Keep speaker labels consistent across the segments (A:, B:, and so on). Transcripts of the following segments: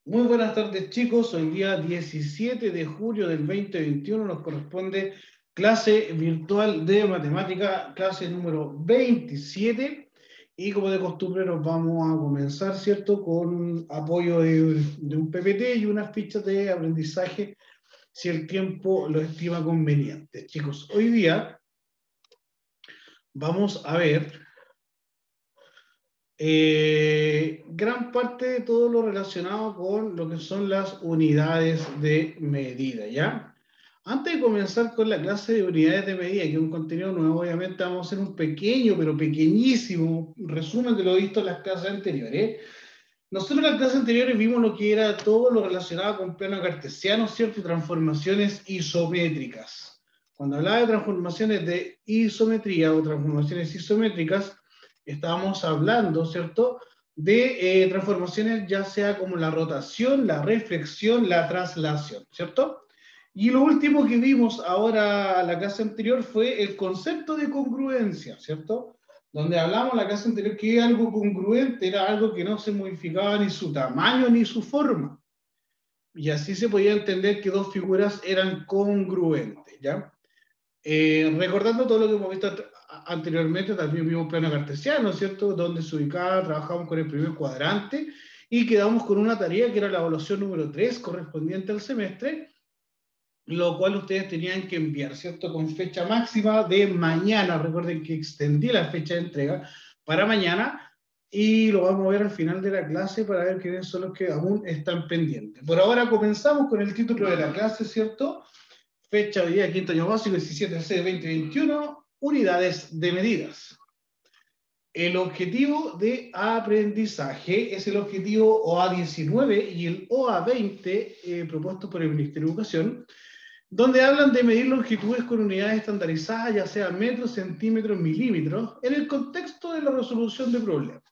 A: Muy buenas tardes, chicos. Hoy día 17 de julio del 2021 nos corresponde clase virtual de matemática, clase número 27. Y como de costumbre nos vamos a comenzar, ¿cierto? Con apoyo de un PPT y unas fichas de aprendizaje si el tiempo lo estima conveniente. Chicos, hoy día vamos a ver gran parte de todo lo relacionado con lo que son las unidades de medida, ¿ya? Antes de comenzar con la clase de unidades de medida, que es un contenido nuevo, obviamente vamos a hacer un pequeño, pero pequeñísimo resumen de lo visto en las clases anteriores. Nosotros en las clases anteriores vimos lo que era todo lo relacionado con plano cartesiano, ¿cierto? Y transformaciones isométricas. Cuando hablaba de transformaciones de isometría o transformaciones isométricas, estábamos hablando, ¿cierto? De transformaciones ya sea como la rotación, la reflexión, la traslación, ¿cierto? Y lo último que vimos ahora, la clase anterior, fue el concepto de congruencia, ¿cierto? Donde hablamos la clase anterior que algo congruente era algo que no se modificaba ni su tamaño ni su forma. Y así se podía entender que dos figuras eran congruentes, ¿ya? Recordando todo lo que hemos visto anteriormente, también vimos plano cartesiano, ¿cierto? Donde se ubicaba, trabajamos con el primer cuadrante y quedamos con una tarea que era la evaluación número 3 correspondiente al semestre, lo cual ustedes tenían que enviar, ¿cierto? Con fecha máxima de mañana. Recuerden que extendí la fecha de entrega para mañana y lo vamos a ver al final de la clase para ver quiénes son los que aún están pendientes. Por ahora comenzamos con el título de la clase, ¿cierto? Fecha hoy día, quinto año básico, 17C-2021, unidades de medidas. El objetivo de aprendizaje es el objetivo OA19 y el OA20 propuesto por el Ministerio de Educación, donde hablan de medir longitudes con unidades estandarizadas, ya sea metros, centímetros, milímetros, en el contexto de la resolución de problemas.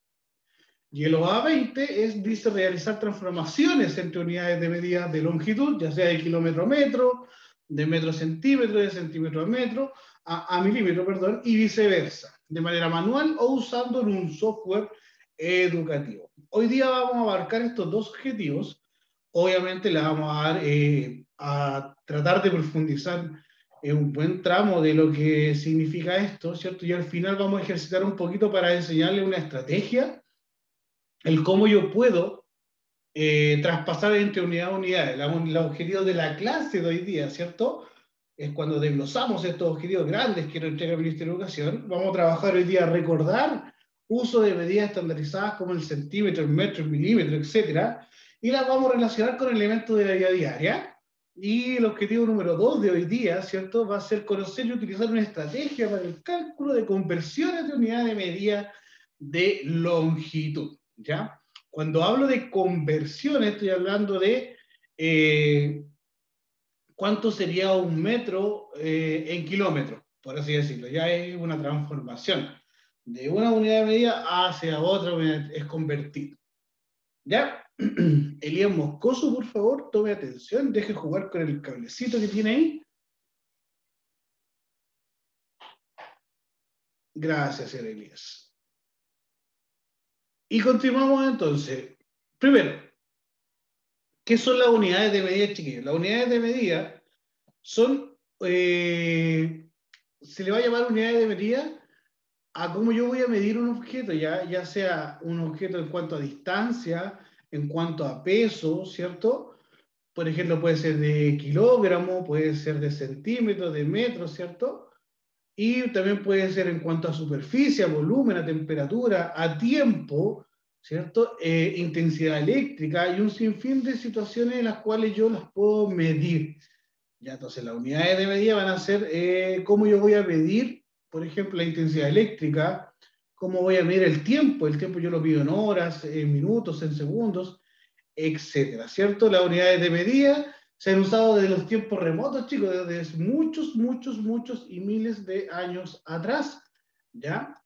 A: Y el OA20 dice realizar transformaciones entre unidades de medida de longitud, ya sea de kilómetro a metro, de metro a centímetro, de centímetro a metro, a milímetro, perdón, y viceversa, de manera manual o usando en un software educativo. Hoy día vamos a abarcar estos dos objetivos. Obviamente le vamos a dar a tratar de profundizar en un buen tramo de lo que significa esto, ¿cierto? Y al final vamos a ejercitar un poquito para enseñarle una estrategia, el cómo yo puedo traspasar entre unidad a unidad. El objetivo de la clase de hoy día, ¿cierto? Es cuando desglosamos estos objetivos grandes que nos entrega el Ministerio de Educación. Vamos a trabajar hoy día a recordar uso de medidas estandarizadas como el centímetro, el metro, el milímetro, etcétera, y las vamos a relacionar con elementos de la vida diaria. Y el objetivo número 2 de hoy día, ¿cierto? Va a ser conocer y utilizar una estrategia para el cálculo de conversiones de unidades de medida de longitud, ¿ya? Cuando hablo de conversiones, estoy hablando de cuánto sería un metro en kilómetros, por así decirlo. Ya es una transformación de una unidad de medida hacia otra, es convertir. ¿Ya? Elías Moscoso, por favor, tome atención, deje jugar con el cablecito que tiene ahí. Gracias, Elías. Y continuamos entonces. Primero, ¿qué son las unidades de medida, chiquillos? Las unidades de medida son, se le va a llamar unidades de medida a cómo yo voy a medir un objeto, ya sea un objeto en cuanto a distancia, en cuanto a peso, ¿cierto? Por ejemplo, puede ser de kilogramo, puede ser de centímetro, de metro, ¿cierto? Y también puede ser en cuanto a superficie, a volumen, a temperatura, a tiempo, ¿cierto? Intensidad eléctrica y un sinfín de situaciones en las cuales yo las puedo medir. Ya, entonces las unidades de medida van a ser cómo yo voy a medir, por ejemplo, la intensidad eléctrica, cómo voy a medir el tiempo yo lo mido en horas, en minutos, en segundos, etcétera, ¿cierto? Las unidades de medida se han usado desde los tiempos remotos, chicos, desde muchos, muchos, muchos y miles de años atrás, ¿ya?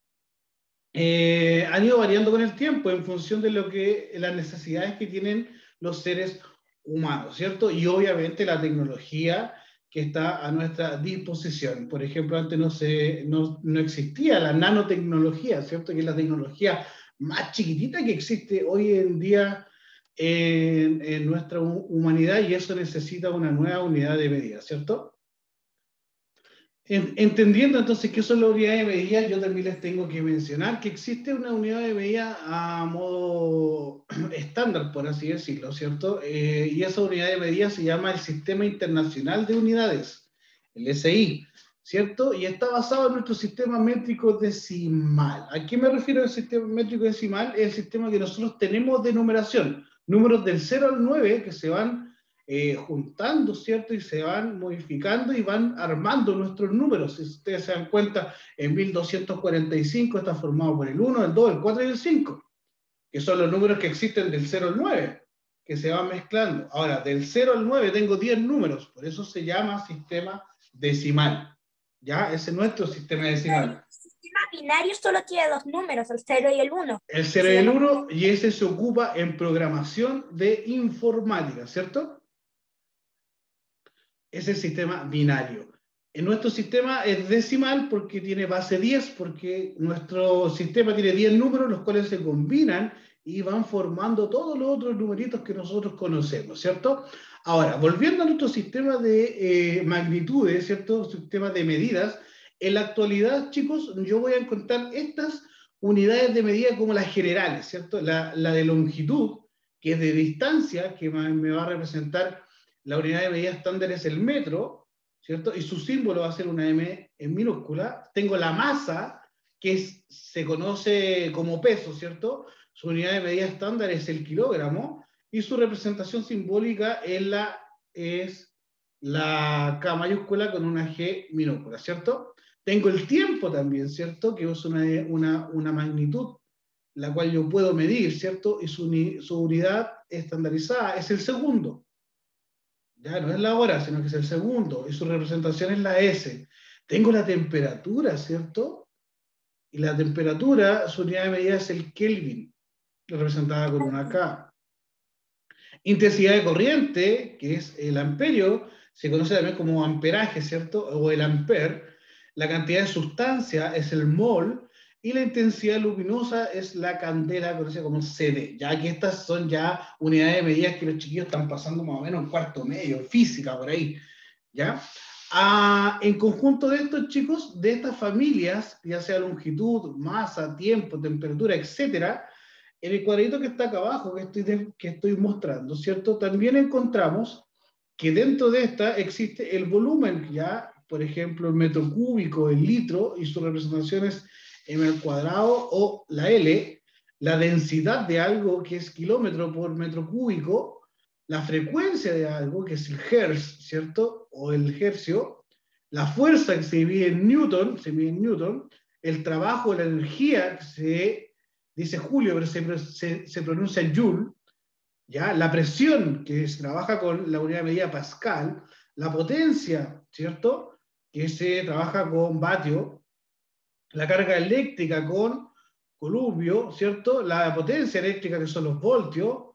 A: Han ido variando con el tiempo en función de lo que las necesidades que tienen los seres humanos, ¿cierto? Y obviamente la tecnología que está a nuestra disposición. Por ejemplo, antes no existía la nanotecnología, ¿cierto? Que es la tecnología más chiquitita que existe hoy en día en nuestra humanidad y eso necesita una nueva unidad de medida, ¿cierto? Entendiendo entonces qué son las unidades de medida, yo también les tengo que mencionar que existe una unidad de medida a modo estándar, por así decirlo, ¿cierto? Y esa unidad de medida se llama el Sistema Internacional de Unidades, el SI, ¿cierto? Y está basado en nuestro sistema métrico decimal. ¿A qué me refiero al sistema métrico decimal? Es el sistema que nosotros tenemos de numeración, números del 0 al 9 que se van juntando, ¿cierto? Y se van modificando y van armando nuestros números. Si ustedes se dan cuenta, en 1245 está formado por el 1, el 2, el 4 y el 5, que son los números que existen del 0 al 9, que se van mezclando. Ahora, del 0 al 9 tengo 10 números, por eso se llama sistema decimal. ¿Ya? Ese es nuestro sistema decimal.
B: El sistema binario solo tiene dos números, el 0 y el 1.
A: El 0 y el 1, y ese se ocupa en programación de informática, ¿cierto? Es el sistema binario. En nuestro sistema es decimal porque tiene base 10, porque nuestro sistema tiene 10 números, los cuales se combinan y van formando todos los otros numeritos que nosotros conocemos, ¿cierto? Ahora, volviendo a nuestro sistema de magnitudes, ¿cierto? Sistema de medidas, en la actualidad, chicos, yo voy a encontrar estas unidades de medida como las generales, ¿cierto? La de longitud, que es de distancia, que me va a representar la unidad de medida estándar es el metro, ¿cierto? Y su símbolo va a ser una M en minúscula. Tengo la masa, que se conoce como peso, ¿cierto? Su unidad de medida estándar es el kilogramo, y su representación simbólica es la K mayúscula con una G minúscula, ¿cierto? Tengo el tiempo también, ¿cierto? Que es una magnitud, la cual yo puedo medir, ¿cierto? Y su unidad estandarizada es el segundo. Ya no es la hora, sino que es el segundo, y su representación es la S. Tengo la temperatura, ¿cierto? Y la temperatura, su unidad de medida es el Kelvin, representada con una K. Intensidad de corriente, que es el amperio, se conoce también como amperaje, ¿cierto? O el ampere. La cantidad de sustancia es el mol, y la intensidad luminosa es la candela, conocida como CD. Ya que estas son ya unidades de medida que los chiquillos están pasando más o menos en cuarto medio, física, por ahí. ¿Ya? En conjunto de estos, chicos, de estas familias, ya sea longitud, masa, tiempo, temperatura, etcétera, en el cuadrito que está acá abajo, que estoy mostrando, ¿cierto? También encontramos que dentro de esta existe el volumen, ya, por ejemplo, el metro cúbico, el litro, y su representación es m al cuadrado o la L, la densidad de algo, que es kilómetro por metro cúbico, la frecuencia de algo, que es el hertz, ¿cierto? O el hercio, la fuerza que se mide en Newton, el trabajo, la energía, que se dice Julio, pero se pronuncia Joule, ¿ya? La presión, que se trabaja con la unidad de medida Pascal, la potencia, ¿cierto? Que se trabaja con vatio, la carga eléctrica con columbio, ¿cierto? La potencia eléctrica, que son los voltios,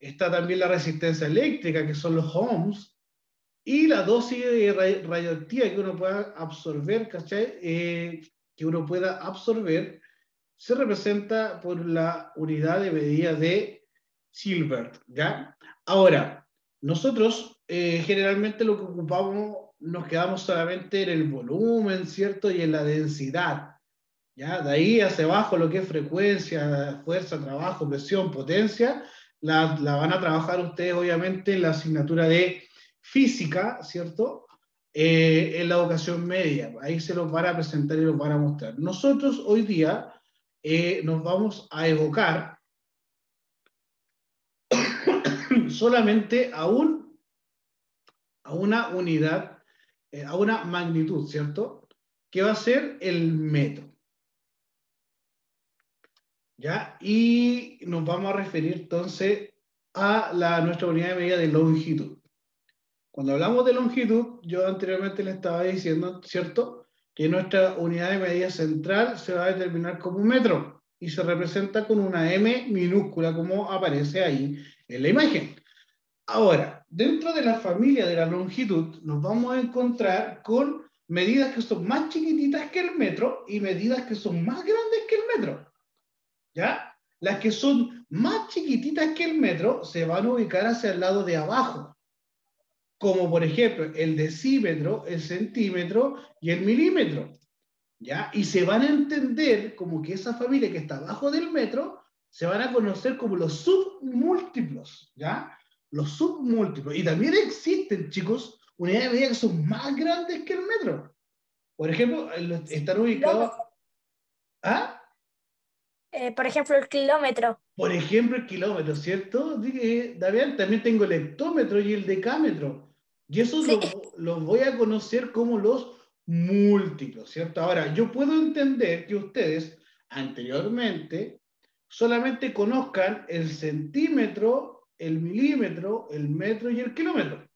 A: está también la resistencia eléctrica, que son los ohms, y la dosis radioactiva que uno pueda absorber, ¿cachai? Que uno pueda absorber, se representa por la unidad de medida de Silbert, ¿ya? Ahora, nosotros generalmente lo que ocupamos, nos quedamos solamente en el volumen, ¿cierto? Y en la densidad, ¿ya? De ahí hacia abajo lo que es frecuencia, fuerza, trabajo, presión, potencia, la van a trabajar ustedes obviamente en la asignatura de física, ¿cierto? En la educación media. Ahí se los van a presentar y los van a mostrar. Nosotros hoy día nos vamos a evocar solamente a una unidad, a una magnitud, ¿cierto? Que va a ser el metro. ¿Ya? Y nos vamos a referir entonces a nuestra unidad de medida de longitud. Cuando hablamos de longitud, yo anteriormente le estaba diciendo, ¿cierto? Que nuestra unidad de medida central se va a determinar como un metro y se representa con una M minúscula, como aparece ahí en la imagen. Ahora, dentro de la familia de la longitud, nos vamos a encontrar con medidas que son más chiquititas que el metro y medidas que son más grandes que el metro. ¿Ya? Las que son más chiquititas que el metro se van a ubicar hacia el lado de abajo, como por ejemplo el decímetro, el centímetro y el milímetro, ¿ya? Y se van a entender como que esa familia que está abajo del metro se van a conocer como los submúltiplos, ¿ya? Los submúltiplos. Y también existen, chicos, unidades de medida que son más grandes que el metro. Por ejemplo, están ubicados... ¿Ah?
B: Por ejemplo, el kilómetro.
A: Por ejemplo, el kilómetro, ¿cierto? Damián, también tengo el hectómetro y el decámetro. Y esos
B: Sí.
A: los voy a conocer como los múltiplos, ¿cierto? Ahora, yo puedo entender que ustedes anteriormente solamente conozcan el centímetro, el milímetro, el metro y el kilómetro.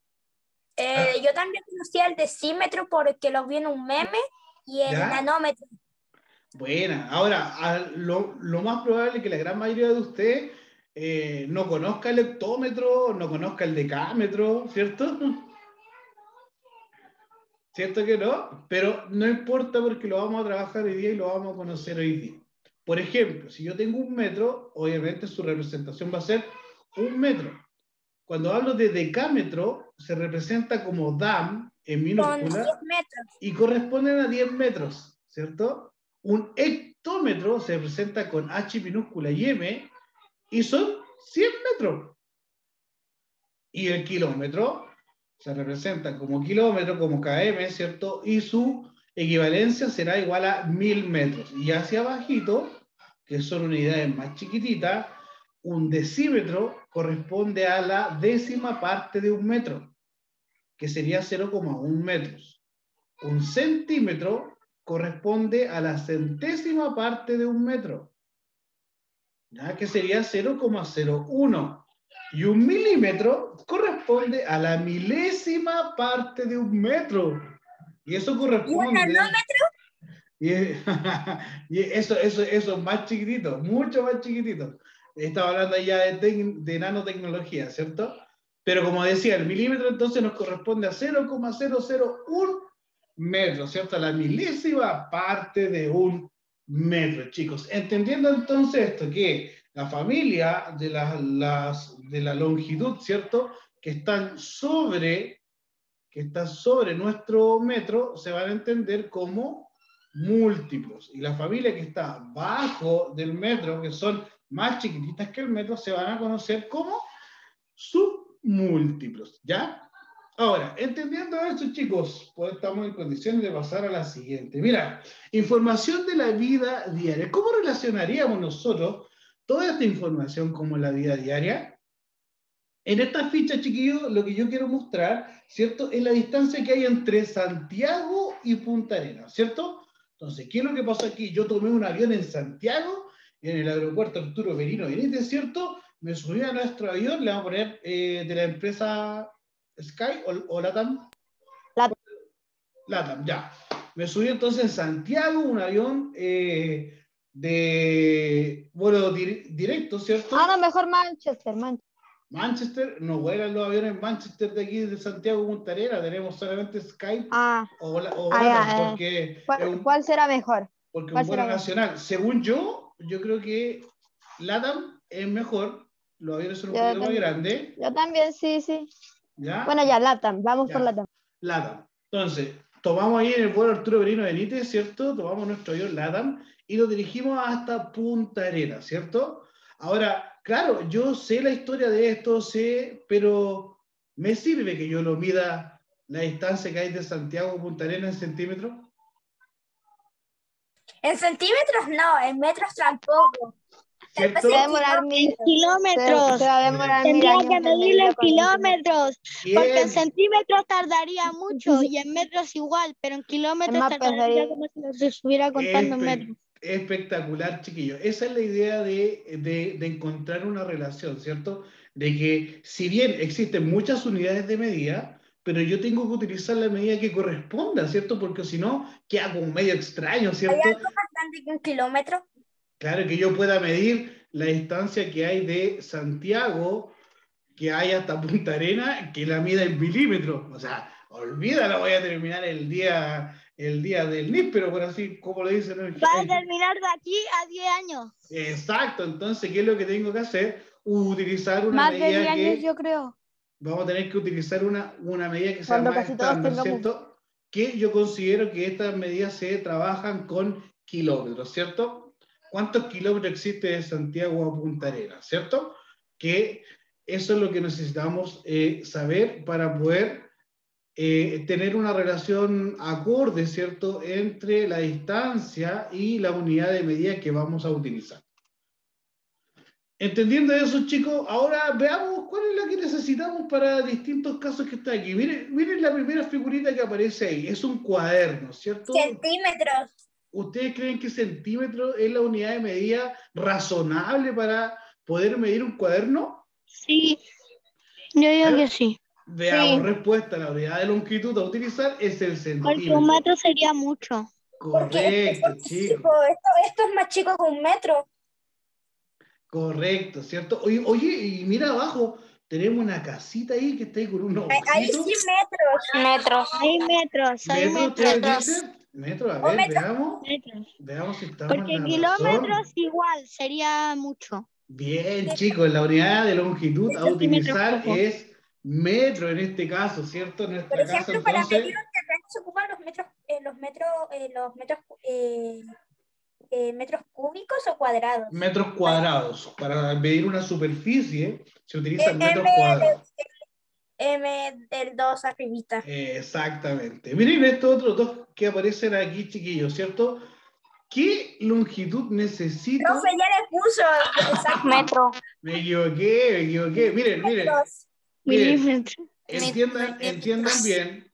B: Yo también conocía el decímetro porque lo vi en un meme y el
A: ¿Ya?
B: nanómetro.
A: Buena. Ahora, lo más probable es que la gran mayoría de ustedes no conozca el hectómetro, no conozca el decámetro, ¿cierto? ¿Cierto que no? Pero no importa porque lo vamos a trabajar hoy día y lo vamos a conocer hoy día. Por ejemplo, si yo tengo un metro, obviamente su representación va a ser un metro. Cuando hablo de decámetro, se representa como DAM en
B: Con 10
A: minúscula
B: metros.
A: y corresponden a 10 metros, ¿cierto? Un hectómetro se representa con H minúscula y M y son 100 metros. Y el kilómetro se representa como kilómetro, como km, ¿cierto? Y su equivalencia será igual a 1000 metros. Y hacia abajito, que son unidades más chiquititas, un decímetro corresponde a la décima parte de un metro, que sería 0,1 metros. Un centímetro corresponde a la centésima parte de un metro, ¿ya? Que sería 0,01. Y un milímetro corresponde a la milésima parte de un metro. Y eso
B: ¿Y un
A: corresponde...
B: nanómetro?
A: Y, y eso es más chiquitito, mucho más chiquitito. Estaba hablando ya de nanotecnología, ¿cierto? Pero como decía, el milímetro entonces nos corresponde a 0,001 metro, ¿cierto? A la milésima parte de un metro, chicos. Entendiendo entonces esto, que la familia de la longitud, ¿cierto? Que están sobre nuestro metro, se van a entender como múltiplos. Y la familia que está bajo del metro, que son más chiquititas que el metro, se van a conocer como submúltiplos, ¿ya? Ahora, entendiendo esto, chicos, pues estamos en condiciones de pasar a la siguiente. Mira, información de la vida diaria. ¿Cómo relacionaríamos nosotros toda esta información como la vida diaria? En esta ficha, chiquillos, lo que yo quiero mostrar, ¿cierto? Es la distancia que hay entre Santiago y Punta Arenas, ¿cierto? Entonces, ¿qué es lo que pasó aquí? Yo tomé un avión en Santiago, en el aeropuerto Arturo Merino Benítez, ¿cierto? Me subí a nuestro avión, le vamos a poner de la empresa Sky o LATAM.
C: LATAM.
A: LATAM, ya. Me subí entonces en Santiago, un avión de vuelo directo, ¿cierto?
C: Ah, no, mejor Manchester.
A: Manchester, no vuelan los aviones en Manchester de aquí de Santiago Punta Arenas, tenemos solamente Skype o LATAM, porque
C: ¿Cuál será mejor?
A: porque
C: ¿Cuál
A: un vuelo
C: será mejor?
A: nacional. Según yo creo que LATAM es mejor, los aviones son un poquito más grandes.
C: Yo también, sí.
A: ¿Ya?
C: Bueno, ya, LATAM, vamos por LATAM.
A: LATAM. Entonces, tomamos ahí en el vuelo Arturo Merino Benítez, ¿cierto? Tomamos nuestro avión LATAM y nos dirigimos hasta Punta Arenas, ¿cierto? Ahora, claro, yo sé la historia de esto, pero ¿me sirve que yo lo mida la distancia que hay de Santiago a Punta Arenas en centímetros?
B: En centímetros no, en metros tampoco.
A: ¿Cierto?
C: Se va a demorar
D: En kilómetros.
C: Se va a demorar
D: Tendría
C: años
D: que
C: en
D: medirlo en
C: medirlo con
D: kilómetros.
A: Bien.
D: Porque en centímetros tardaría mucho y en metros igual, pero en kilómetros
C: más
D: tardaría
C: pesadilla.
D: como si lo estuviera contando en metros.
A: Espectacular, chiquillo. Esa es la idea de encontrar una relación, ¿cierto? De que si bien existen muchas unidades de medida, pero yo tengo que utilizar la medida que corresponda, ¿cierto? Porque si no, queda como medio extraño,
B: ¿Hay
A: ¿cierto?
B: algo más grande que un kilómetro?
A: Claro, que yo pueda medir la distancia que hay de Santiago, que hay hasta Punta Arenas, que la mida en milímetros. O sea, olvídalo, voy a terminar el día del níspero, por así como lo dicen
D: Va a terminar de aquí a 10 años.
A: Exacto, entonces, ¿qué es lo que tengo que hacer? Utilizar una
C: Más de 10
A: medida
C: años,
A: que
C: yo creo.
A: vamos a tener que utilizar una medida que sea
C: Cuando
A: más
C: casi todos
A: estándar,
C: tengamos.
A: ¿cierto? Que yo considero que estas medidas se trabajan con kilómetros, ¿cierto? ¿Cuántos kilómetros existe de Santiago a Punta Arenas, ¿cierto? Que eso es lo que necesitamos saber para poder tener una relación acorde, ¿cierto?, entre la distancia y la unidad de medida que vamos a utilizar. Entendiendo eso, chicos, ahora veamos cuál es la que necesitamos para distintos casos que está aquí. Miren la primera figurita que aparece ahí. Es un cuaderno, ¿cierto?
B: Centímetros.
A: ¿Ustedes creen que centímetro es la unidad de medida razonable para poder medir un cuaderno?
D: Sí, yo digo que sí.
A: Veamos,
C: Sí.
A: respuesta. La unidad de longitud a utilizar es el
D: Porque un
A: centímetro.
D: metro sería mucho.
B: Porque
A: Correcto,
B: esto,
A: chicos.
B: esto es más chico que 1 metro.
A: Correcto, ¿cierto? Oye, y mira abajo, tenemos una casita ahí que está ahí con unos
B: Ahí
A: ojitos.
B: sí metros.
D: Hay metros, hay
A: ¿Metro
D: metros.
A: ustedes dicen? ¿Metro? A
B: O
A: ver,
B: metros.
D: Metros.
A: veamos si estamos
D: Porque
A: en la
D: kilómetros
A: razón.
D: igual sería mucho.
A: Bien, chicos, la unidad de longitud a
D: Centímetros
A: utilizar
D: poco.
A: es metro en este caso, ¿cierto? En
B: Por
A: nuestra casa,
B: ejemplo, para
A: entonces,
B: medir un terreno se ocupan metros cúbicos o cuadrados.
A: metros cuadrados. Para medir una superficie se utilizan
B: M,
A: metros cuadrados.
B: M del 2 arribita.
A: Exactamente. Miren estos otros dos que aparecen aquí, chiquillos, ¿cierto? ¿Qué longitud necesito?
B: Profe, ya le puso. Exacto.
C: Metro.
A: Me equivoqué. Miren.
B: Metros.
D: Milímetros.
A: Entiendan bien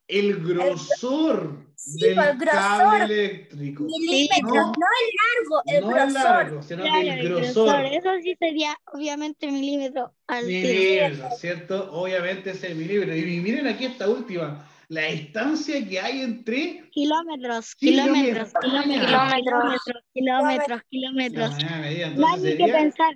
A: el grosor
B: Sí,
A: del
B: el grosor.
A: cable eléctrico.
B: Milímetros.
A: No,
B: No el largo, el
A: no el
B: grosor.
A: largo, sino
D: Claro,
A: el
D: el
A: grosor.
D: grosor. Eso sí sería obviamente milímetro al tiro.
A: Milímetros, ¿cierto? Obviamente es el milímetro. Y miren aquí esta última, la distancia que hay entre
D: Kilómetros,
A: Chile y
D: kilómetros,
A: España.
D: kilómetros.
A: La medida,
D: No hay
A: entonces
D: ni que
A: sería
D: pensar.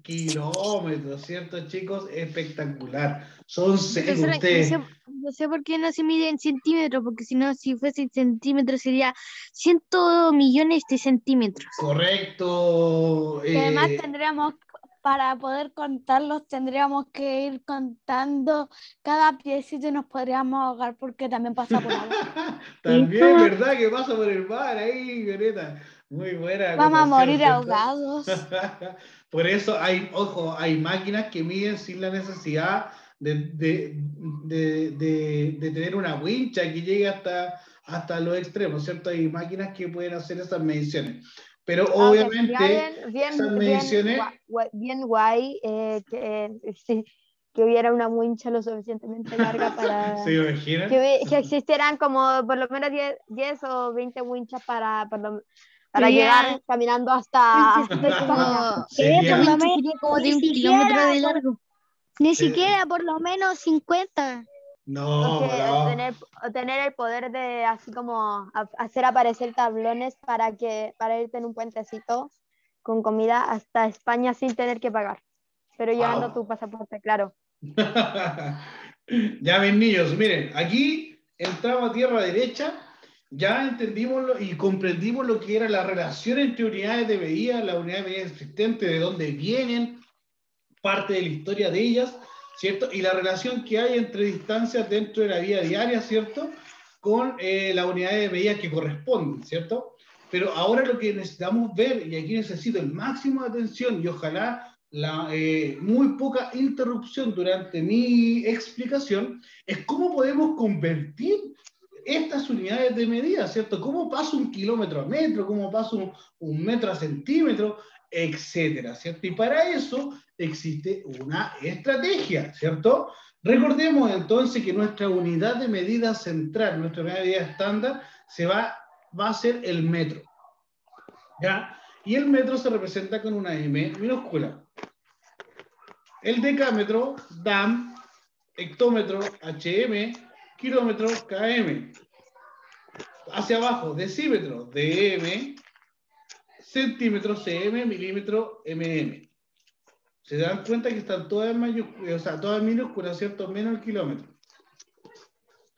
A: kilómetros, ¿cierto, chicos? Espectacular. Son seis
C: Profesora,
A: ustedes.
C: no sé por qué no se mide en centímetros, porque si no, si fuese en centímetros sería 100 millones de centímetros.
A: Correcto.
C: Y además tendríamos, para poder contarlos, tendríamos que ir contando cada piecito y nos podríamos ahogar porque también pasa por agua.
A: También, ¿verdad? Que pasa por el mar ahí, Violeta. Muy buena
C: Vamos a
A: acotación,
C: morir
A: ¿cierto?
C: ahogados.
A: Por eso hay máquinas que miden sin la necesidad de tener una wincha que llegue hasta los extremos, ¿cierto? Hay máquinas que pueden hacer esas mediciones. Pero
C: Aunque
A: obviamente
C: sería
A: esas mediciones...
C: bien guay que hubiera una wincha lo suficientemente larga para
A: ¿Se imaginan?
C: que existieran como por lo menos 10 o 20 winchas para
D: Sería-
C: llegar caminando hasta
D: como,
A: Sería-
D: por lo menos,
C: sería como de
D: ni
C: un
D: siquiera
C: kilómetro de
D: por-
C: largo.
D: Ni siquiera por lo menos 50.
A: No,
C: O
A: no.
C: tener el poder de así como hacer aparecer tablones para irte en un puentecito con comida hasta España sin tener que pagar, pero llevando
A: Wow.
C: tu pasaporte, claro.
A: Ya ven, niños, miren, aquí entramos a tierra derecha, ya entendimos y comprendimos lo que era la relación entre unidades de medida, la unidad de medida existente, de dónde vienen, parte de la historia de ellas, ¿cierto? Y la relación que hay entre distancias dentro de la vida diaria, ¿cierto? Con las unidades de medida que corresponden, ¿cierto? Pero ahora lo que necesitamos ver, y aquí necesito el máximo de atención y ojalá muy poca interrupción durante mi explicación, es cómo podemos convertir estas unidades de medida, ¿cierto? ¿Cómo paso un kilómetro a metro? ¿Cómo paso un metro a centímetro? Etcétera, ¿cierto? Y para eso existe una estrategia, ¿cierto? Recordemos entonces que nuestra unidad de medida central, nuestra unidad de medida estándar, va a ser el metro, ¿ya? Y el metro se representa con una M minúscula. El decámetro, DAM, hectómetro, HM, kilómetro, KM. Hacia abajo, decímetro, DM, centímetro, CM, milímetro, MM. Se dan cuenta que están todas en mayúsculas, o sea, todas en minúsculas, ¿cierto? Menos el kilómetro.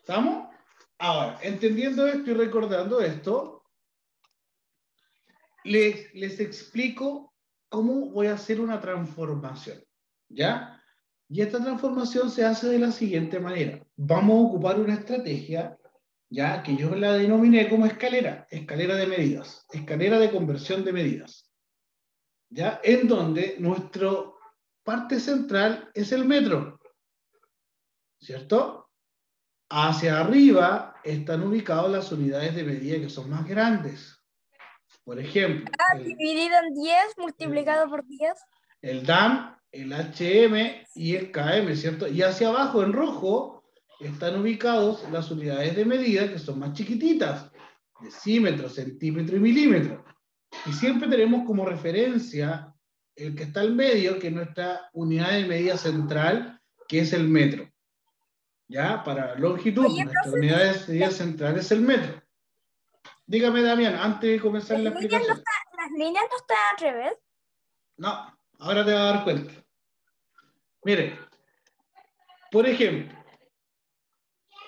A: ¿Estamos? Ahora, entendiendo esto y recordando esto, les explico cómo voy a hacer una transformación, ¿ya? Y esta transformación se hace de la siguiente manera. Vamos a ocupar una estrategia, ya que yo la denominé como escalera de medidas, escalera de conversión de medidas, ¿ya? En donde nuestra parte central es el metro, ¿cierto? Hacia arriba están ubicadas las unidades de medida que son más grandes. Por ejemplo,
B: Dividido en 10, multiplicado por 10.
A: el DAM, el HM y el KM, ¿cierto? Y hacia abajo, en rojo, están ubicados las unidades de medida que son más chiquititas, decímetro, centímetro y milímetro. Y siempre tenemos como referencia el que está al medio, que es nuestra unidad de medida central, que es el metro. ¿Ya? Para longitud,
B: Oye,
A: nuestra
B: profe,
A: unidad de medida central es el metro. Dígame, Damián, antes de comenzar la
B: las líneas no
A: explicación.
B: las líneas no están al revés.
A: No, ahora te vas a dar cuenta. Mire, por ejemplo,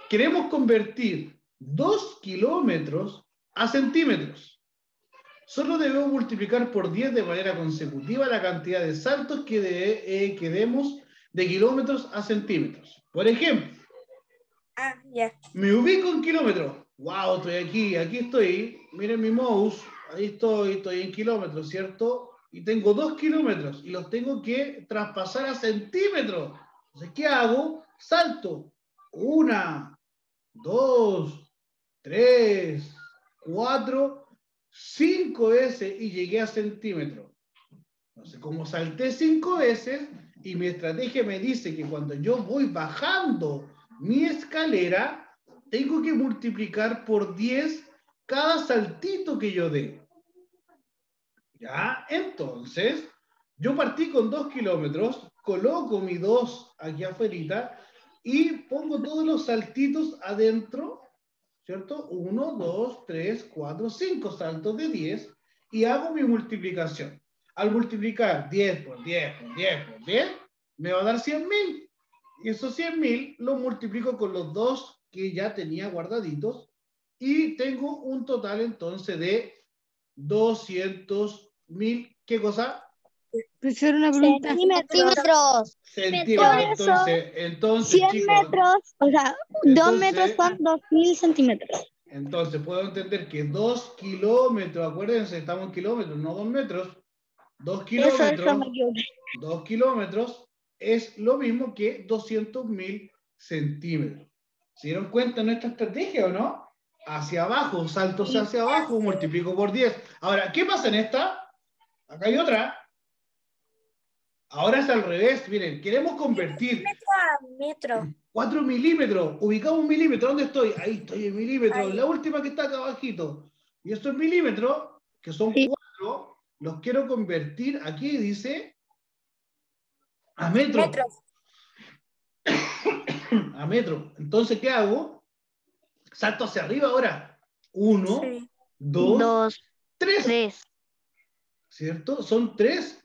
A: queremos convertir 2 kilómetros a centímetros. Solo debemos multiplicar por 10 de manera consecutiva la cantidad de saltos que demos de kilómetros a centímetros. Por ejemplo,
B: Ya.
A: me ubico en kilómetros. Wow, estoy aquí estoy. Miren mi mouse, ahí estoy en kilómetros, ¿cierto? Y tengo 2 kilómetros y los tengo que traspasar a centímetros. Entonces, ¿qué hago? Salto. 1, 2, 3, 4, 5 veces y llegué a centímetros. Entonces, como salté 5 veces y mi estrategia me dice que cuando yo voy bajando mi escalera, tengo que multiplicar por 10 cada saltito que yo dé. ¿Ya? Entonces, yo partí con 2 kilómetros, coloco mi 2 aquí afuera y pongo todos los saltitos adentro, ¿cierto? 1, 2, 3, 4, 5 saltos de 10 y hago mi multiplicación. Al multiplicar 10 por 10 por 10 por 10, me va a dar 100.000. Y esos 100.000 los multiplico con los 2 que ya tenía guardaditos y tengo un total entonces de 200.000, ¿qué cosa?
D: Profesor, una pregunta.
C: Centímetros.
A: Centímetros.
D: Por eso,
A: Entonces,
D: 100
A: chicos,
D: metros, o sea, 2 metros
A: entonces,
D: son 2000 centímetros.
A: entonces puedo entender que 2 kilómetros, acuérdense, estamos en kilómetros, no 2 metros. 2
D: Eso
A: kilómetros,
D: me equivoqué.
A: 2 kilómetros es lo mismo que 200.000 centímetros. ¿Se dieron cuenta de nuestra estrategia o no? Hacia abajo, saltos hacia abajo, multiplico por 10. Ahora, ¿qué pasa en esta? Acá hay otra. Ahora es al revés, miren, queremos convertir
B: Metro a metro.
A: 4 milímetros, ubicamos un milímetro, ¿dónde estoy? Ahí estoy en milímetros,
B: Ahí.
A: la última que está acá abajito. Y estos milímetros, que son
D: Sí.
A: 4, los quiero convertir, aquí dice, a metro.
B: Metros.
A: A metro. Entonces, ¿qué hago? Salto hacia arriba ahora. 1,
B: Sí.
A: 2,
D: 2,
A: 3.
D: 3.
A: ¿Cierto? Son 3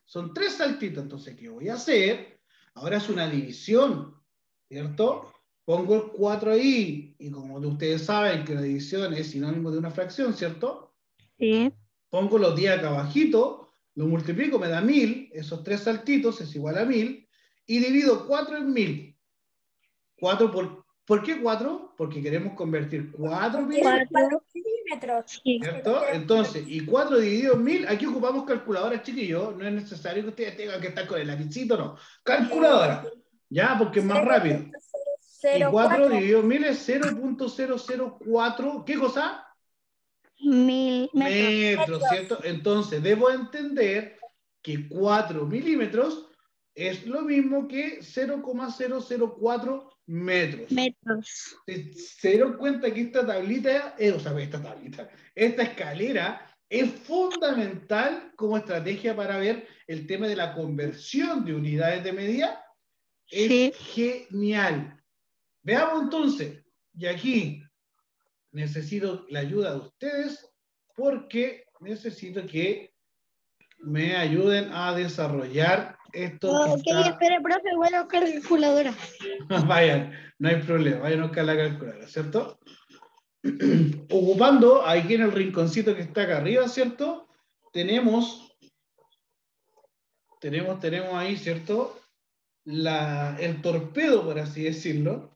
A: saltitos. Entonces, ¿qué voy a hacer? Ahora es una división, ¿cierto? Pongo el 4 ahí, y como ustedes saben que la división es sinónimo de una fracción, ¿cierto?
D: Sí.
A: Pongo los 10 acá abajito, lo multiplico, me da 1000, esos 3 saltitos es igual a 1000, y divido 4 en 1000. 4 ¿por qué 4? Porque queremos convertir 4 milímetros,
B: 4 milímetros.
D: Sí.
A: ¿cierto? Entonces, y 4 dividido en 1000, aquí ocupamos calculadora, chiquillos, no es necesario que ustedes tengan que estar con el lapicito, no. Calculadora, ¿ya? Porque es más rápido. Y 4 dividido en 1000 es 0.004, ¿qué cosa?
D: 1000 metros.
A: Metros, ¿cierto? Entonces, debo entender que 4 milímetros es lo mismo que 0.004 metros.
D: Metros.
A: Se dieron cuenta que esta tablita, esta escalera es fundamental como estrategia para ver el tema de la conversión de unidades de medida. Es
D: Sí.
A: genial. Veamos entonces, y aquí necesito la ayuda de ustedes porque necesito que me ayuden a desarrollar esto que
D: Ok,
A: está...
D: espere, profe, voy a buscar la calculadora.
A: Vayan, no hay problema, vayan a buscar la calculadora, ¿cierto? Ocupando aquí en el rinconcito que está acá arriba, ¿cierto? Tenemos ahí, ¿cierto? El torpedo, por así decirlo.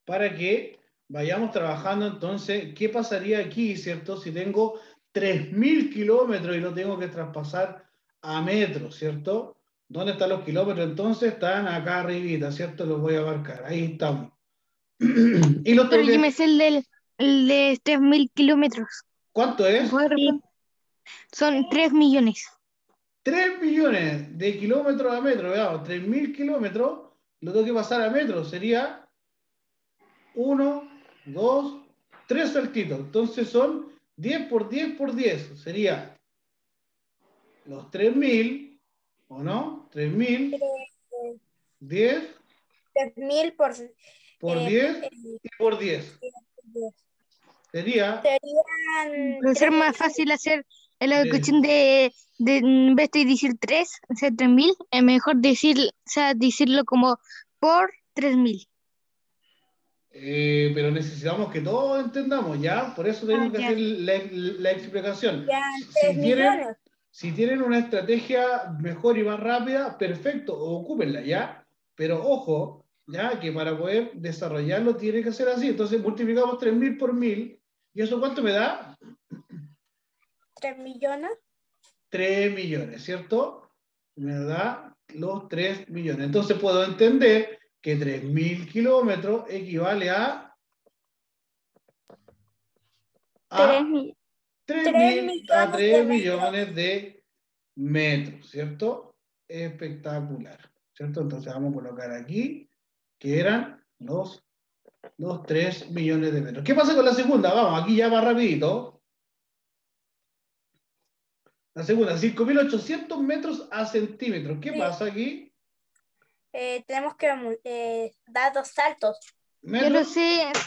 A: Para que vayamos trabajando entonces, ¿qué pasaría aquí, ¿cierto? Si tengo 3.000 kilómetros y lo tengo que traspasar a metros, ¿cierto? ¿Dónde están los kilómetros? Entonces están acá arribita, ¿cierto? Los voy a abarcar, ahí estamos. Y los
E: Pero
A: tengo
E: yo me
A: que...
E: sé el de 3.000 kilómetros.
A: ¿Cuánto es?
E: ¿Puedo repetir? Son 3 millones.
A: 3 millones de kilómetros a metros, veamos, 3.000 kilómetros, lo tengo que pasar a metros, sería 1, 2, 3 saltitos. Entonces son 10 por 10 por 10. Sería los 3.000, ¿o no? 3.000, 10
B: 3.000 por,
A: por
B: eh,
A: 10 y por 10. Sería
B: serían
E: Puede ser
B: 3
E: más
B: millones.
E: fácil hacer la
A: 3.
E: ecuación en vez de decir 3, o sea, 3.000, es mejor decirlo como por 3.000.
A: Pero necesitamos que todos entendamos, ¿ya? Por eso tengo que
E: Ya.
A: hacer la explicación.
B: Serían 3
A: tienen,
B: millones.
A: si tienen una estrategia mejor y más rápida, perfecto, ocúpenla, ¿ya? Pero ojo, ¿ya? Que para poder desarrollarlo tiene que ser así. Entonces multiplicamos 3.000 por 1.000. ¿Y eso cuánto me da?
B: 3 millones.
A: 3 millones, ¿cierto? Me da los 3 millones. Entonces puedo entender que 3.000 kilómetros equivale a
E: 3 millones.
A: 3.000 a 3
B: de metros.
A: millones de metros, ¿cierto? Espectacular, ¿cierto? Entonces vamos a colocar aquí que eran los 3 millones de metros. ¿Qué pasa con la segunda? Vamos, aquí ya va rapidito. La segunda, 5.800 metros a centímetros. ¿Qué
B: Sí.
A: pasa aquí?
B: Tenemos que dar 2 saltos.
E: Yo lo
A: Metros
E: sé,
A: a
E: yo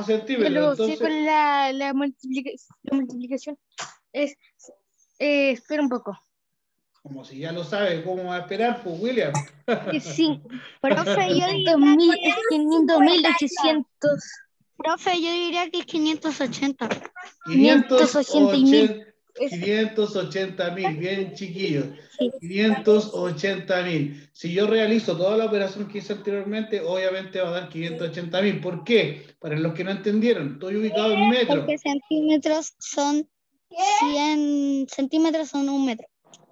A: centímetros.
E: lo sé
A: Entonces,
E: con la multiplicación. Espera un poco.
A: como si ya lo sabe, ¿cómo va a esperar? Pues William.
E: Sí,
D: Profe, yo diría
E: 5.800.
D: Profe, yo diría que es 580.
E: 580.000.
A: 580.000, bien chiquillos.
E: Sí.
A: 580.000. Si yo realizo toda la operación que hice anteriormente, obviamente va a dar 580.000. ¿Por qué? Para los que no entendieron, estoy ubicado en metros.
D: Porque centímetros son 100 centímetros son 1 metro.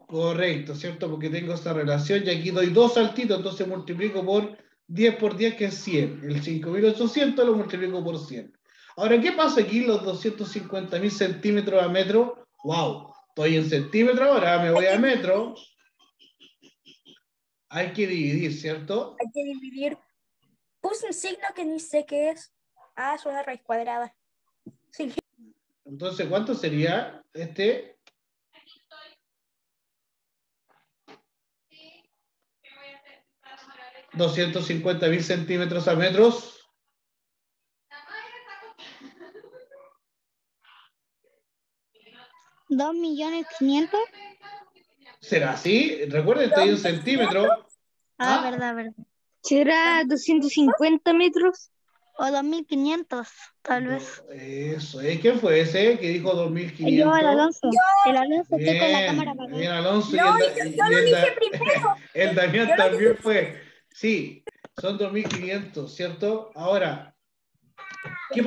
A: Correcto, ¿cierto? Porque tengo esta relación y aquí doy 2 saltitos, entonces multiplico por 10, que es 100. El 5.800 lo multiplico por 100. Ahora, ¿qué pasa aquí los 250.000 centímetros a metro? ¡Wow! Estoy en centímetros ahora, me voy a metro. Hay que dividir, ¿cierto?
B: Hay que dividir. Puse un signo que ni sé qué es. Ah, es una raíz cuadrada. Sí.
A: Entonces, ¿cuánto sería este? ¿250.000 centímetros a metros?
D: ¿2.500.000?
A: ¿Será así? Recuerden, estoy en centímetros. ¿Ah?
D: Verdad.
E: ¿Será 250 metros?
D: O 2.500, tal vez.
A: Eso, ¿quién fue ese que dijo
D: Yo,
A: 2.500?
D: el Alonso. El Alonso, estoy con la cámara
A: Bien,
D: apagada.
A: bien Alonso
B: No, yo lo dije primero.
A: el Damián
B: Yo lo
A: también
B: dije
A: fue. Sí, son 2.500, ¿cierto? Ahora, ¿qué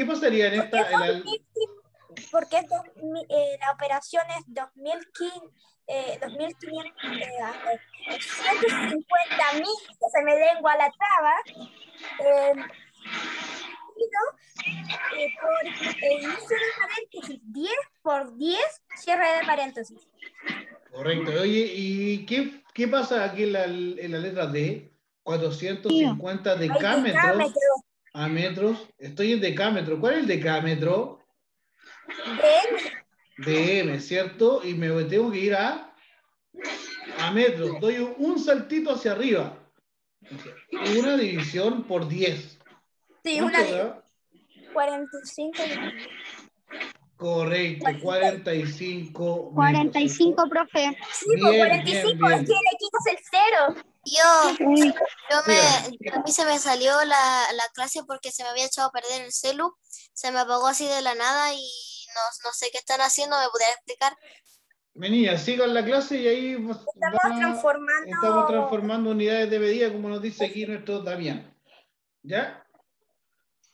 A: pasaría en
B: porque
A: esta?
B: porque la operación es 2.500, 150.000, que se me lengua la traba, por inicio de paréntesis, 10 por 10, cierre de paréntesis.
A: Correcto. Oye, ¿y qué pasa aquí en la letra D? 450 decámetros a metros. Estoy en decámetro. ¿Cuál es el decámetro? DM, ¿cierto? Y me tengo que ir a metros. Doy un saltito hacia arriba. Una división por 10.
B: Sí,
A: ¿Cuánto
B: una
A: da?
B: 45.
A: Correcto, 45 metros.
D: 45, profe.
B: Sí, pues
A: Bien,
B: 45
A: bien,
B: es que
A: bien.
B: le quitas el 0.
F: A mí se me salió la clase porque se me había echado a perder el celu, se me apagó así de la nada y no sé qué están haciendo, ¿me podrían explicar?
A: Niñas, sigan la clase y ahí estamos transformando unidades de medida, como nos dice aquí nuestro Damián. ¿Ya?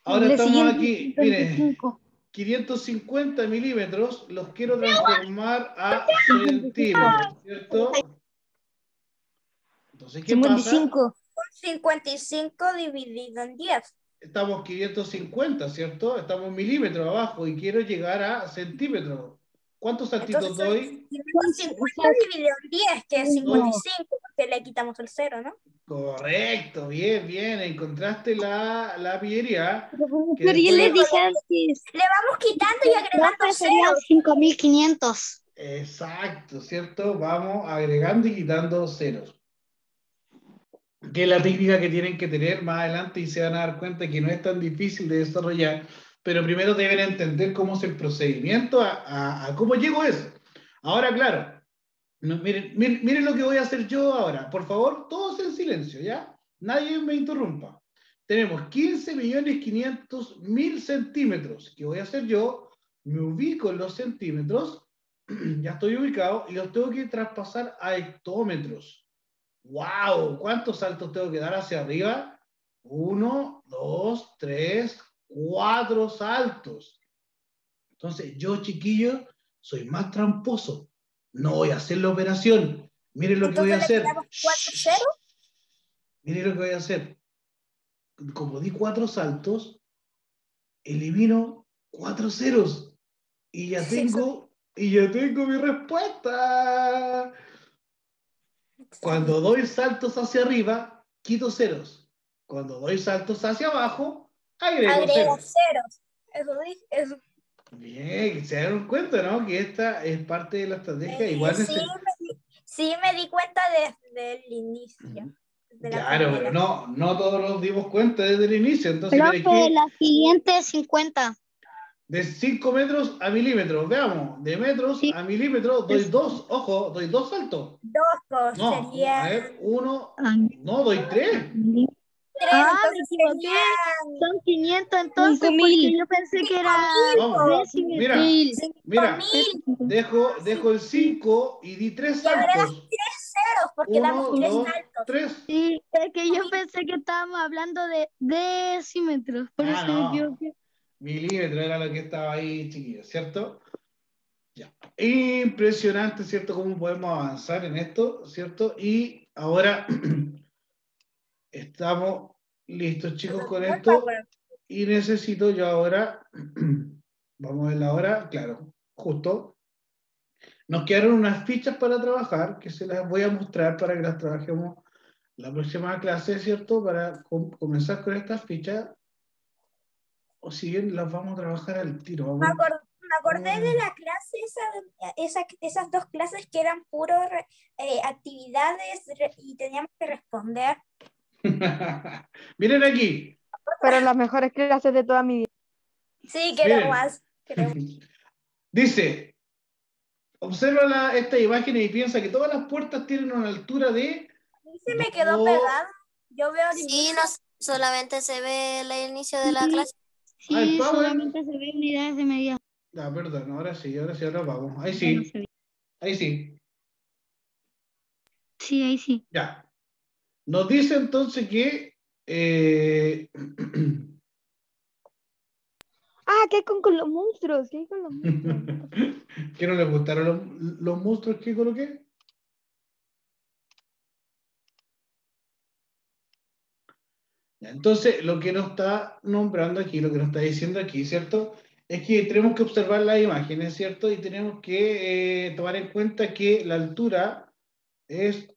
A: Ahora
E: Le
A: estamos
E: siguiente,
A: aquí, miren,
E: 55.
A: 550 milímetros los quiero transformar a centímetros, ¿cierto? Entonces, ¿qué pasa?
E: 55.
B: 55 dividido en 10.
A: Estamos 550, ¿cierto? Estamos en milímetros abajo y quiero llegar a centímetros. ¿Cuántos saltitos doy?
B: 550 dividido en 10, que es 55, porque le quitamos el 0, ¿no?
A: Correcto, bien, bien, encontraste la pillería.
E: Pero yo les dije antes.
B: Le vamos quitando y agregando
D: Profe, serían
B: ceros.
D: 5500.
A: Exacto, ¿cierto? Vamos agregando y quitando ceros. Que es la técnica que tienen que tener más adelante y se van a dar cuenta que no es tan difícil de desarrollar, pero primero deben entender cómo es el procedimiento a cómo llego a eso. Ahora, claro, miren lo que voy a hacer yo ahora. Por favor, todos en silencio, ¿ya? Nadie me interrumpa. Tenemos 15.500.000 centímetros. ¿Qué voy a hacer yo? Me ubico en los centímetros, ya estoy ubicado, y los tengo que traspasar a hectómetros. ¡Wow! ¿Cuántos saltos tengo que dar hacia arriba? 1, 2, 3, 4 saltos. Entonces, yo, chiquillo, soy más tramposo. No voy a hacer la operación. Miren lo que voy a hacer. Miren lo que voy a hacer. Como di 4 saltos, elimino 4 ceros. Y ya tengo mi respuesta. Cuando doy saltos hacia arriba, quito ceros. Cuando doy saltos hacia abajo, agrego ceros.
B: Eso.
A: Bien, se dieron cuenta, ¿no? Que esta es parte de la estrategia. Igual
B: sí, me di cuenta desde el inicio.
A: Claro, pero no todos nos dimos cuenta desde el inicio. Entonces,
D: Profe,
A: mire aquí,
D: la siguiente es 50.
A: de 5 metros a milímetros, veamos, de metros a milímetros doy 2, ojo, doy 2 saltos.
B: 2
A: No,
B: serían.
A: a ver, 1, no, doy 3.
B: 3,
D: me equivoqué. Son 500 entonces,
E: 5.000.
D: porque yo pensé que era
A: Vamos,
D: décimo.
A: mira, dejo el 5 y di 3
B: Y agregas
A: saltos.
B: 3 ceros, porque
A: 1,
B: damos 3
A: 2,
B: saltos.
A: 3.
D: Sí, es que yo pensé que estábamos hablando de decímetros, por eso me
A: No.
D: equivoqué.
A: Milímetros era lo que estaba ahí, chiquillos, ¿cierto? Ya. Impresionante, ¿cierto? Cómo podemos avanzar en esto, ¿cierto? Y ahora estamos listos, chicos, con esto. Y necesito yo ahora, vamos a ver la hora, claro, justo. Nos quedaron unas fichas para trabajar, que se las voy a mostrar para que las trabajemos la próxima clase, ¿cierto? Para comenzar con estas fichas. O si bien las vamos a trabajar al tiro.
B: Me acordé de la clase, esas 2 clases que eran puro actividades y teníamos que responder.
A: Miren aquí.
C: Fueron las mejores clases de toda mi vida.
B: Sí, queremos
A: Miren.
B: más.
A: Dice, observa estas imágenes y piensa que todas las puertas tienen una altura de...
B: A mí se me quedó pegado. Yo veo
F: Sí, no, solamente se ve el inicio de la
D: Sí.
F: clase.
D: Sí,
A: Power.
D: solamente se ven unidades de medida.
A: Ah, perdón, ahora vamos. Ahí
D: Ya
A: sí,
D: no se ve.
A: ahí sí.
D: Sí, ahí sí.
A: Ya. Nos dice entonces que...
C: ¿Qué hay con los monstruos? ¿Qué hay con los monstruos?
A: ¿Que no les gustaron los monstruos que coloqué? Ya, entonces, lo que nos está nombrando aquí, lo que nos está diciendo aquí, ¿cierto? Es que tenemos que observar las imágenes, ¿cierto? Y tenemos que tomar en cuenta que la altura es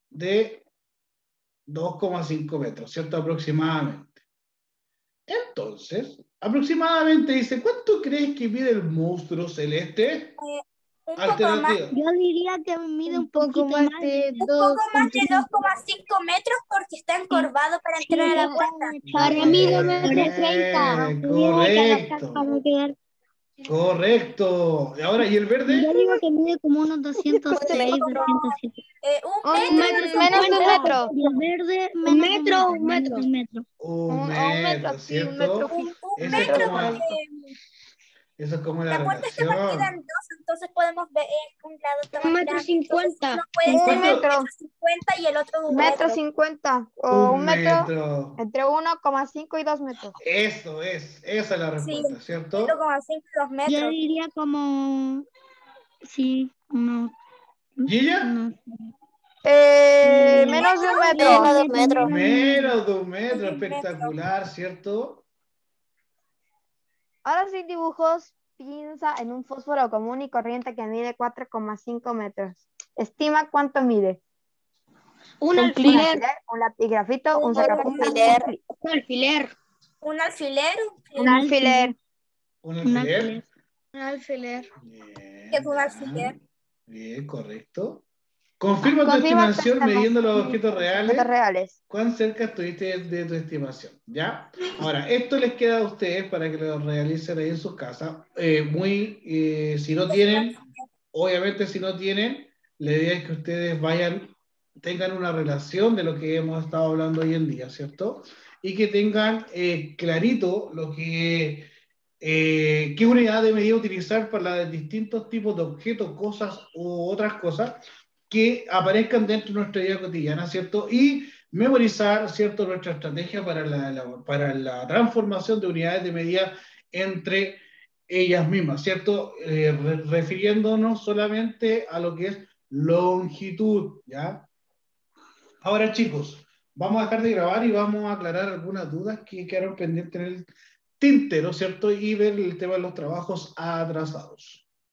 A: de 2,5 metros, ¿cierto? Aproximadamente. Entonces, aproximadamente dice, ¿cuánto crees que mide el monstruo celeste?
B: Un poco más.
A: Alternativa.
D: Yo diría que mide un
E: poco
D: poquito
E: más
D: más
E: de
B: Un poco más de 2,5 metros porque está encorvado para entrar a la puerta.
D: Para mí 2,30 m.
A: Correcto. Correcto. Ahora, ¿y el verde?
D: Yo digo que mide como unos 206, 207.
B: Un metro,
C: Menos de un metro.
D: Y el verde,
E: Un
D: menos de
E: metro, un metro.
D: un metro.
A: Un
C: Un
A: metro,
C: sí, un
A: ¿cierto?
C: metro.
B: un
A: Eso es
B: metro
A: como,
B: porque
A: eso es como la
B: la puerta está partida en
A: relación.
B: dos, entonces podemos ver un lado está
E: Un
B: más
E: metro
B: grande, entonces
E: 50.
B: uno puede ser
C: Un metro.
B: 1,50 y el otro un
C: Metro
B: metro.
C: 50 o
A: Un
C: un metro
A: metro.
C: entre 1,5 y 2 metros.
A: Eso es, esa es la
B: Sí,
A: respuesta, ¿cierto?
B: 0,5 y 2
D: Yo
B: metros.
D: diría como, sí, unos,
A: ¿Gilla?
C: Menos de un
F: Menos
C: metro.
F: de un metro.
A: Menos de un metro,
B: Un metro.
A: espectacular, ¿cierto?
C: Ahora sin dibujos, piensa en un fósforo común y corriente que mide 4,5 metros. Estima cuánto mide.
E: Un
C: Un
E: alfiler.
C: alfiler, un lápiz un
B: Un
C: sacapuntas,
F: alfiler.
E: Un alfiler.
B: Un alfiler,
C: un alfiler.
A: ¿Un
D: Un
A: alfiler?
D: alfiler.
E: Un alfiler.
A: Bien,
B: ¿qué es un
A: ya.
B: alfiler?
A: Bien, correcto. Confirma tu
C: Confirma tu
A: estimación midiendo los objetos
C: objetos reales.
A: ¿Cuán cerca estuviste de tu estimación? ¿Ya? Ahora, esto les queda a ustedes para que lo realicen ahí en sus casas. Si no tienen, obviamente si no tienen, la idea es que ustedes tengan una relación de lo que hemos estado hablando hoy en día, ¿cierto? Y que tengan clarito qué unidad de medida utilizar para los distintos tipos de objetos, cosas u otras cosas que aparezcan dentro de nuestra vida cotidiana, ¿cierto? Y memorizar, ¿cierto?, nuestra estrategia para la transformación de unidades de medida entre ellas mismas, ¿cierto? Refiriéndonos solamente a lo que es longitud, ¿ya? Ahora, chicos, vamos a dejar de grabar y vamos a aclarar algunas dudas que quedaron pendientes en el tintero, ¿cierto? Y ver el tema de los trabajos atrasados.